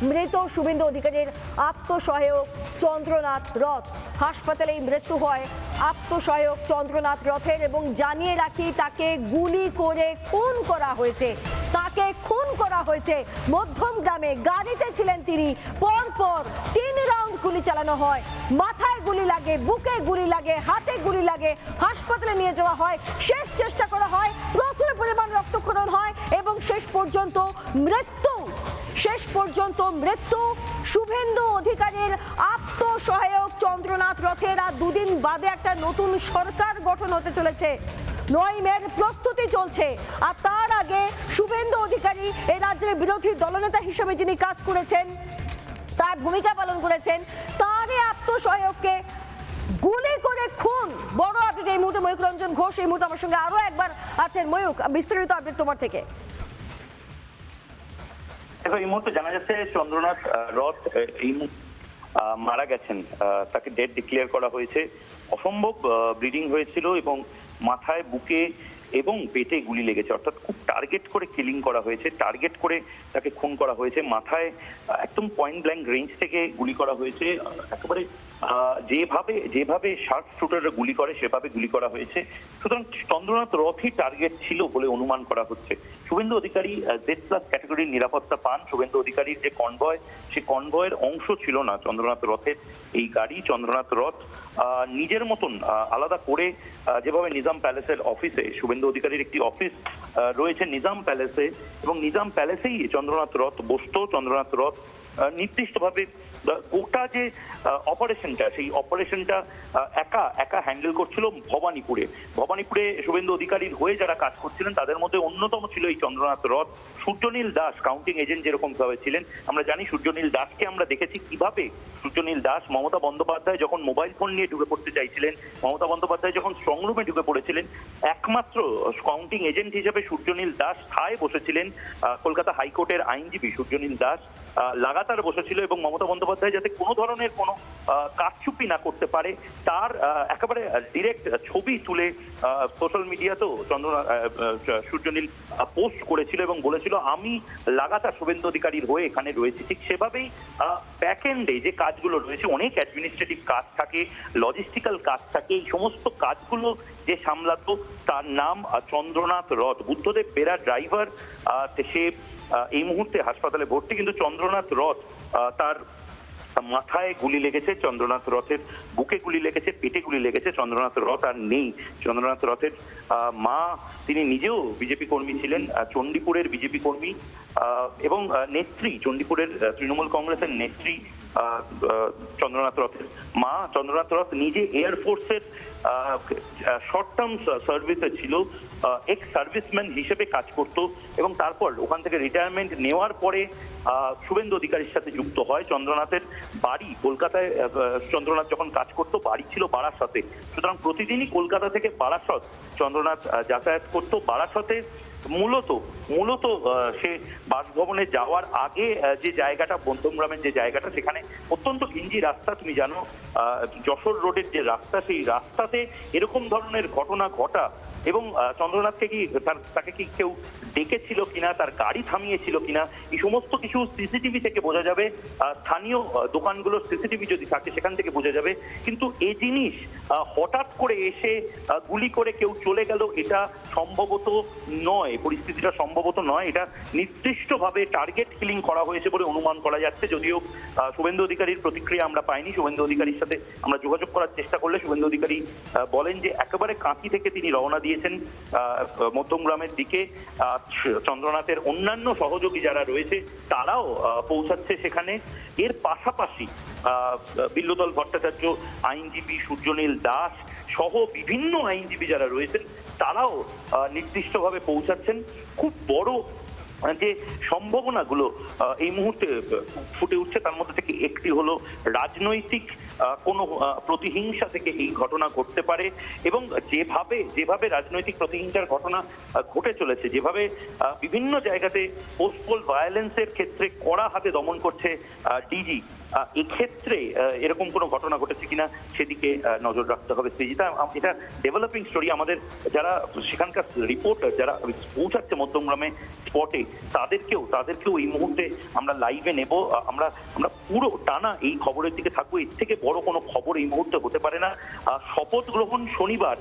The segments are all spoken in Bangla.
মৃত শুভেন্দু অধিকারীর আত্মসহায়ক চন্দ্রনাথ রথ। হাসপাতালেই মৃত্যু হয় আত্মসহায়ক চন্দ্রনাথ রথের এবং জানিয়ে রাখি তাকে গুলি করে খুন করা হয়েছে। তাকে খুন করা হয়েছে মধ্যমগ্রামে। গাড়িতে ছিলেন তিনি। পরপর 3 রাউন্ড গুলি চালানো হয়। মাথায় গুলি লাগে, বুকে গুলি লাগে, হাতে গুলি লাগে। হাসপাতালে নিয়ে যাওয়া হয়, শেষ চেষ্টা করা হয়, প্রচুর পরিমাণ রক্তক্ষরণ হয় এবং শেষ পর্যন্ত মৃত্যু শুভেন্দু অধিকারীর আত্মসহায়ক চন্দ্রনাথ রথের। আর 2 দিন বাদে একটা নতুন সরকার গঠন হতে চলেছে। 9 মের প্রস্তুতি চলছে। আর তার আগে শুভেন্দু অধিকারী এই রাজ্যের বিরোধী দলনেতা হিসেবে যিনি কাজ করেছেন, তার ভূমিকা পালন করেছেন, তারই আত্মসহায়ককে গুলি করে খুন। বড় আপডেট এই মুহূর্তে ময়ূক রঞ্জন ঘোষ এই মুহূর্তে আমার সঙ্গে আরো একবার আছেন। ময়ূক, বিস্তারিত আপডেট তোমার থেকে। দেখো, এই মুহূর্তে জানা যাচ্ছে চন্দ্রনাথ রথ এই মারা গেছেন। তাকে ডেড ডিক্লেয়ার করা হয়েছে। অসম্ভব ব্লিডিং হয়েছিল এবং মাথায়, বুকে এবং পেটে গুলি লেগেছে। অর্থাৎ খুব টার্গেট করে কিলিং করা হয়েছে, টার্গেট করে তাকে খুন করা হয়েছে। মাথায় একদম পয়েন্ট ব্ল্যাঙ্ক রেঞ্জ থেকে গুলি করা হয়েছে। একেবারে যেভাবে শার্প শুটাররা গুলি করে সেভাবে গুলি করা হয়েছে। সুতরাং চন্দ্রনাথ রথই টার্গেট ছিল বলে অনুমান করা হচ্ছে। শুভেন্দু অধিকারী Z+ ক্যাটাগরির নিরাপত্তা পান। শুভেন্দু অধিকারীর যে কনভয়, সেই কনভয়ের অংশ ছিল না চন্দ্রনাথ রথের এই গাড়ি। চন্দ্রনাথ রথ নিজের মতন আলাদা করে, যেভাবে নিজাম প্যালেসের অফিসে, শুভেন্দু অধিকারীর একটি অফিস রয়েছে নিজাম প্যালেসে, এবং নিজাম প্যালেসেই চন্দ্রনাথ রথ বসতো। চন্দ্রনাথ রথ নির্দিষ্টভাবে গোটা যে অপারেশনটা, সেই অপারেশনটা একা হ্যান্ডেল করছিল ভবানীপুরে শুভেন্দু অধিকারীর হয়ে যারা কাজ করছিলেন তাদের মধ্যে অন্যতম ছিল এই চন্দ্রনাথ রথ। সূর্যনীল দাস কাউন্টিং এজেন্ট যেরকম ভাবে ছিলেন, আমরা জানি সূর্যনীল দাসকে আমরা দেখেছি কিভাবে সূর্যনীল দাস মমতা বন্দ্যোপাধ্যায় যখন মোবাইল ফোন নিয়ে ঢুকে পড়তে চাইছিলেন, মমতা বন্দ্যোপাধ্যায় যখন স্ট্রং রুমে ঢুকে পড়েছিলেন, একমাত্র কাউন্টিং এজেন্ট হিসেবে সূর্যনীল দাস ঠায় বসেছিলেন। কলকাতা হাইকোর্টের আইনজীবী সূর্যনীল দাস লাগাতার বসেছিল এবং মমতা বন্দ্যোপাধ্যায় যাতে কোনো ধরনের কোনো কারচুপি না করতে পারে তার একেবারে ডিরেক্ট ছবি তুলে সোশ্যাল মিডিয়াতেও সূর্যনীল পোস্ট করেছিল এবং বলেছিল, আমি লাগাতার শুভেন্দু অধিকারীর হয়ে এখানে রয়েছি। ঠিক সেভাবেই ব্যাক এন্ডে যে কাজগুলো রয়েছে, অনেক অ্যাডমিনিস্ট্রেটিভ কাজ থাকে, লজিস্টিক্যাল কাজ থাকে, এই সমস্ত কাজগুলো যে সামলাতো তার নাম চন্দ্রনাথ রথ। বুদ্ধদেব বেরা ড্রাইভার, সে এই মুহূর্তে হাসপাতালে ভর্তি। কিন্তু চন্দ্রনাথ রথ, তার মাথায় গুলি লেগেছে, চন্দ্রনাথ রথের বুকে গুলি লেগেছে, পেটে গুলি লেগেছে। চন্দ্রনাথ রথ আর নেই। চন্দ্রনাথ রথের মা, তিনি নিজেও বিজেপি কর্মী ছিলেন, চণ্ডীপুরের বিজেপি কর্মী এবং নেত্রী, চণ্ডীপুরের তৃণমূল কংগ্রেসের নেত্রী চন্দ্রনাথ রথের মা। চন্দ্রনাথ রথ নিজে এয়ারফোর্সের শর্ট টার্ম সার্ভিসে ছিল, এক্স সার্ভিসম্যান হিসেবে কাজ করত এবং তারপর ওখান থেকে রিটায়ারমেন্ট নেওয়ার পরে শুভেন্দু অধিকারীর সাথে যুক্ত হয়। চন্দ্রনাথের বাড়ি কলকাতায়। চন্দ্রনাথ যখন কাজ করতো বাড়ি ছিল বারাসতে। সুতরাং প্রতিদিনই কলকাতা থেকে বারাসত চন্দ্রনাথ যাতায়াত করতো। বারাসতে মূলত সে বাসভবনে যাওয়ার আগে যে জায়গাটা, মধ্যমগ্রামের যে জায়গাটা, সেখানে অত্যন্ত ঘিঞ্জি রাস্তা, তুমি জানো যশোর রোডের যে রাস্তা, সেই রাস্তাতে এরকম ধরনের ঘটনা ঘটা এবং চন্দ্রনাথকে তাকে কি কেউ ডেকেছিল কিনা, তার গাড়ি থামিয়েছিল কিনা, এই সমস্ত কিছু সিসিটিভি থেকে বোঝা যাবে। স্থানীয় দোকানগুলোর সিসিটিভি যদি থাকে সেখান থেকে বোঝা যাবে। কিন্তু এই জিনিস হঠাৎ করে এসে গুলি করে কেউ চলে গেল, এটা সম্ভবত নয়, পরিস্থিতিটা সম্ভবত নয়। এটা নির্দিষ্টভাবে টার্গেট কিলিং করা হয়েছে বলে অনুমান করা যাচ্ছে। যদিও শুভেন্দু অধিকারীর প্রতিক্রিয়া আমরা পাইনি। শুভেন্দু অধিকারীর সাথে আমরা যোগাযোগ করার চেষ্টা করলে শুভেন্দু অধিকারী বলেন যে একেবারে কাঁথি থেকে তিনি রওনা দিয়েছেন মধ্যমগ্রামের দিকে। চন্দ্রনাথের অন্যান্য সহযোগী যারা রয়েছে তারাও পৌঁছাচ্ছে সেখানে। এর পাশাপাশি বিল্লুদল ভট্টাচার্য, আইনজীবী সূর্যনীল দাস সহ বিভিন্ন আইনজীবী যারা রয়েছেন তারাও নির্দিষ্টভাবে পৌঁছাচ্ছেন। খুব বড় যে সম্ভাবনাগুলো এই মুহূর্তে ফুটে উঠছে তার মধ্যে থেকে একটি হলো রাজনৈতিক কোনো প্রতিহিংসা থেকে এই ঘটনা ঘটতে পারে এবং যেভাবে রাজনৈতিক প্রতিহিংসার ঘটনা ঘটে চলেছে, যেভাবে বিভিন্ন জায়গাতে পোস্টপোল ভায়োলেন্সের ক্ষেত্রে কড়া হাতে দমন করছে ডিজি, এক্ষেত্রে এরকম কোনো ঘটনা ঘটেছে কিনা সেদিকে নজর রাখতে হবে। সৃজিতা, এটা ডেভেলপিং স্টোরি। আমাদের যারা সেখানকার রিপোর্টার যারা পৌঁছাচ্ছে মধ্যমগ্রামে স্পটে, তাদেরকেও এই মুহূর্তে আমরা লাইভে নেব। আমরা পুরো টানা এই খবরের দিকে থাকবো। এর থেকে বড় কোনো খবর এই মুহূর্তে হতে পারে না। শপথ গ্রহণ শনিবার।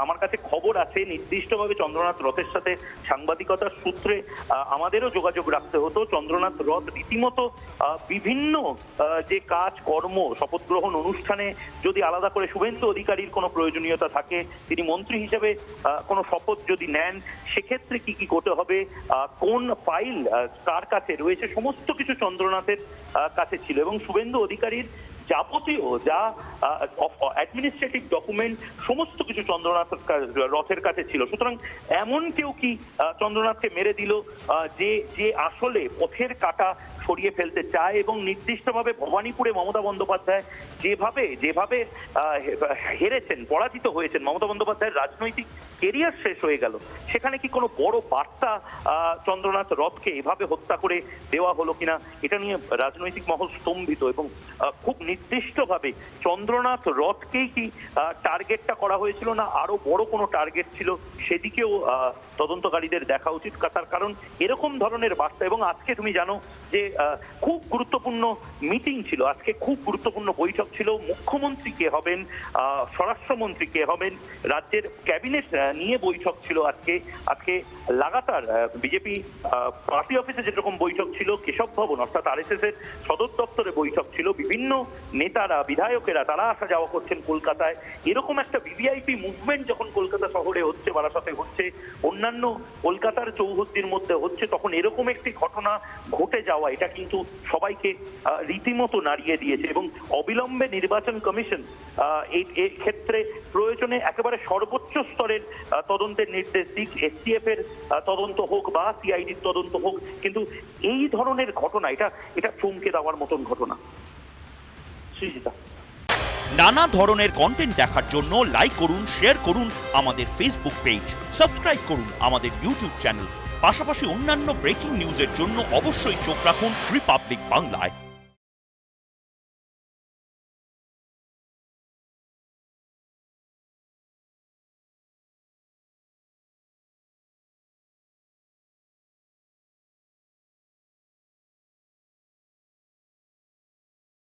আমার কাছে খবর আছে নির্দিষ্টভাবে চন্দ্রনাথ রথের সাথে সাংবাদিকতার সূত্রে আমাদেরও যোগাযোগ রাখতে হতো। চন্দ্রনাথ রথ রীতিমতো বিভিন্ন যে কাজ কর্ম, শপথ গ্রহণ অনুষ্ঠানে যদি আলাদা করে শুভেন্দু অধিকারীর কোনো প্রয়োজনীয়তা থাকে, তিনি মন্ত্রী হিসেবে কোনো শপথ যদি নেন, সেক্ষেত্রে কি কি করতে হবে, কোন ফাইল কার কাছে রয়েছে, সমস্ত কিছু চন্দ্রনাথের কাছে ছিল। এবং শুভেন্দু অধিকারীর যাবতীয় যা অ্যাডমিনিস্ট্রেটিভ ডকুমেন্ট সমস্ত কিছু চন্দ্রনাথ রথের কাছে ছিল। সুতরাং এমন কেউ কি চন্দ্রনাথকে মেরে দিল যে আসলে পথের কাঁটা সরিয়ে ফেলতে চায় এবং নির্দিষ্টভাবে ভবানীপুরে মমতা বন্দ্যোপাধ্যায় যেভাবে হেরেছেন, পরাজিত হয়েছেন, মমতা বন্দ্যোপাধ্যায়ের রাজনৈতিক কেরিয়ার শেষ হয়ে গেল। সেখানে কি কোনো বড় বার্তা চন্দ্রনাথ রথকে এভাবে হত্যা করে দেওয়া হলো কিনা, এটা নিয়ে রাজনৈতিক মহল স্তম্ভিত। এবং খুব নির্দিষ্টভাবে চন্দ্রনাথ রথকেই কি টার্গেটটা করা হয়েছিল না আরো বড় কোনো টার্গেট ছিল, সেদিকেও তদন্তকারীদের দেখা উচিত। তার কারণ এরকম ধরনের বার্তা। এবং আজকে তুমি জানো যে খুব গুরুত্বপূর্ণ মিটিং ছিল, আজকে খুব গুরুত্বপূর্ণ বৈঠক ছিল। মুখ্যমন্ত্রী কে হবেন, স্বরাষ্ট্রমন্ত্রী কে হবেন, রাজ্যের ক্যাবিনেট নিয়ে বৈঠক ছিল আজকে লাগাতার বিজেপি পার্টি অফিসে যেরকম বৈঠক ছিল, কেশব ভবন অর্থাৎ আরএসএস এর সদর দপ্তরে বৈঠক ছিল। বিভিন্ন নেতারা, বিধায়কেরা তারা আসা যাওয়া করছেন কলকাতায়। এরকম একটা ভিভিআইপি মুভমেন্ট যখন কলকাতা শহরে হচ্ছে, বারাসাতে হচ্ছে, অন্যান্য কলকাতার চৌহদ্দির মধ্যে হচ্ছে, তখন এরকম একটি ঘটনা ঘটে যাওয়া, এটা কিন্তু সবাইকে রীতিমতো নাড়িয়ে দিয়েছে। এবং অবিলম্বে নির্বাচন কমিশন এই ক্ষেত্রে প্রয়োজনে একেবারে সর্বোচ্চ স্তরের তদন্তের নির্দেশ দিক। এসটিএফ এর তদন্ত হোক বা সিআইডির তদন্ত হোক, কিন্তু এই ধরনের ঘটনা এটা চমকে দেওয়ার মতন ঘটনা। সৃজিতা, নানা ধরনের কন্টেন্ট দেখার জন্য লাইক করুন, শেয়ার করুন আমাদের ফেসবুক পেজ, সাবস্ক্রাইব করুন আমাদের ইউটিউব চ্যানেল। পাশাপাশি অন্যান্য ব্রেকিং নিউজের জন্য অবশ্যই চোখ রাখুন রিপাবলিক বাংলায়।